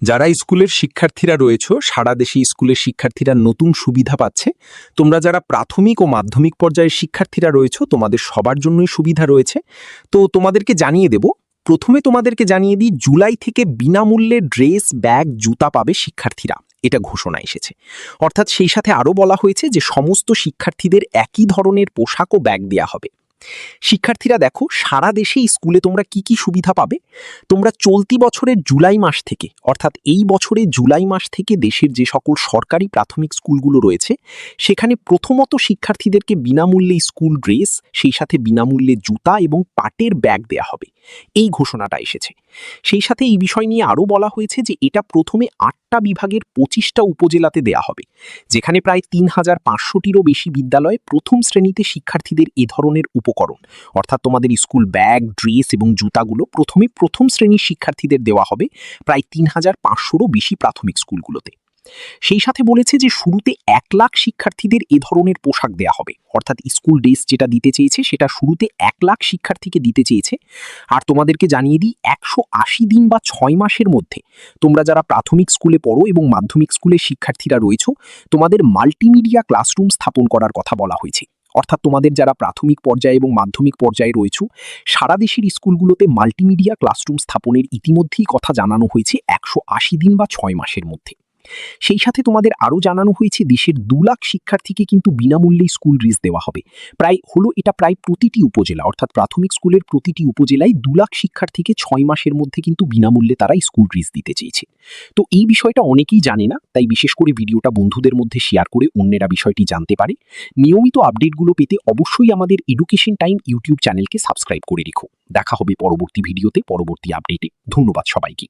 যারা স্কুলের শিক্ষার্থীরা রয়েছে, সারা দেশে স্কুলের শিক্ষার্থীরা নতুন সুবিধা পাচ্ছে। তোমরা যারা প্রাথমিক ও মাধ্যমিক পর্যায়ের শিক্ষার্থীরা রয়েছে, তোমাদের সবার জন্যই সুবিধা রয়েছে। তো তোমাদেরকে জানিয়ে দেব, প্রথমে তোমাদেরকে জানিয়ে দিই, জুলাই থেকে বিনামূল্যে ড্রেস, ব্যাগ, জুতা পাবে শিক্ষার্থীরা, এটা ঘোষণা এসেছে। অর্থাৎ সেই সাথে আরও বলা হয়েছে যে সমস্ত শিক্ষার্থীদের একই ধরনের পোশাক ও ব্যাগ দেওয়া হবে। শিক্ষার্থীরা দেখো, সারা দেশে স্কুলে তোমরা কি কি সুবিধা পাবে। তোমরা চলতি বছরের জুলাই মাস থেকে, অর্থাৎ এই বছরের জুলাই মাস থেকে দেশের যে সকল সরকারি প্রাথমিক স্কুলগুলো রয়েছে, সেখানে প্রথমত শিক্ষার্থীদেরকে বিনামূল্যে স্কুল ড্রেস, সেই সাথে বিনামূল্যে জুতা এবং পাটের ব্যাগ দেয়া হবে। এই ঘোষণাটা এসেছে। সেই সাথে এই বিষয় নিয়ে আরও বলা হয়েছে যে এটা প্রথমে 8টা বিভাগের 25টা উপজেলাতে দেয়া হবে, যেখানে প্রায় 3500টিরও বেশি বিদ্যালয়ে প্রথম শ্রেণীতে শিক্ষার্থীদের এ ধরনের উপকরণ, অর্থাৎ তোমাদের স্কুল ব্যাগ, ড্রেস এবং জুতাগুলো প্রথমে প্রথম শ্রেণীর শিক্ষার্থীদের দেওয়া হবে প্রায় 3500রও বেশি প্রাথমিক স্কুলগুলোতে। সেই সাথে বলেছে যে শুরুতে 1 লাখ শিক্ষার্থীদের এ ধরনের পোশাক দেয়া হবে, অর্থাৎ স্কুল ড্রেস যেটা দিতে চেয়েছে সেটা শুরুতে 1 লাখ শিক্ষার্থীকে দিতে চেয়েছে। আর তোমাদেরকে জানিয়ে দিই, 180 দিন বা 6 মাসের মধ্যে তোমরা যারা প্রাথমিক স্কুলে পড়ো এবং মাধ্যমিক স্কুলের শিক্ষার্থীরা রয়েছে, তোমাদের মাল্টিমিডিয়া ক্লাসরুম স্থাপন করার কথা বলা হয়েছে। অর্থাৎ তোমাদের যারা প্রাথমিক পর্যায়ে এবং মাধ্যমিক পর্যায়ে রয়েছে, সারা দেশের স্কুলগুলোতে মাল্টিমিডিয়া ক্লাসরুম স্থাপনের ইতিমধ্যেই কথা জানানো হয়েছে 180 দিন বা 6 মাসের মধ্যে। সেই সাথে তোমাদের আরও জানানো হয়েছে দেশের 2 লাখ শিক্ষার্থীকে কিন্তু বিনামূল্যে স্কুল ড্রেস দেওয়া হবে। এটা প্রায় প্রতিটি উপজেলা, অর্থাৎ প্রাথমিক স্কুলের প্রতিটি উপজেলায় 2 লাখ শিক্ষার্থীকে 6 মাসের মধ্যে কিন্তু বিনামূল্যে তারা স্কুল ড্রেস দিতে চেয়েছে। তো এই বিষয়টা অনেকেই জানে না, তাই বিশেষ করে ভিডিওটা বন্ধুদের মধ্যে শেয়ার করে অন্যেরা বিষয়টি জানতে পারে। নিয়মিত আপডেটগুলো পেতে অবশ্যই আমাদের এডুকেশন টাইম ইউটিউব চ্যানেলকে সাবস্ক্রাইব করে রেখো। দেখা হবে পরবর্তী ভিডিওতে, পরবর্তী আপডেটে। ধন্যবাদ সবাইকে।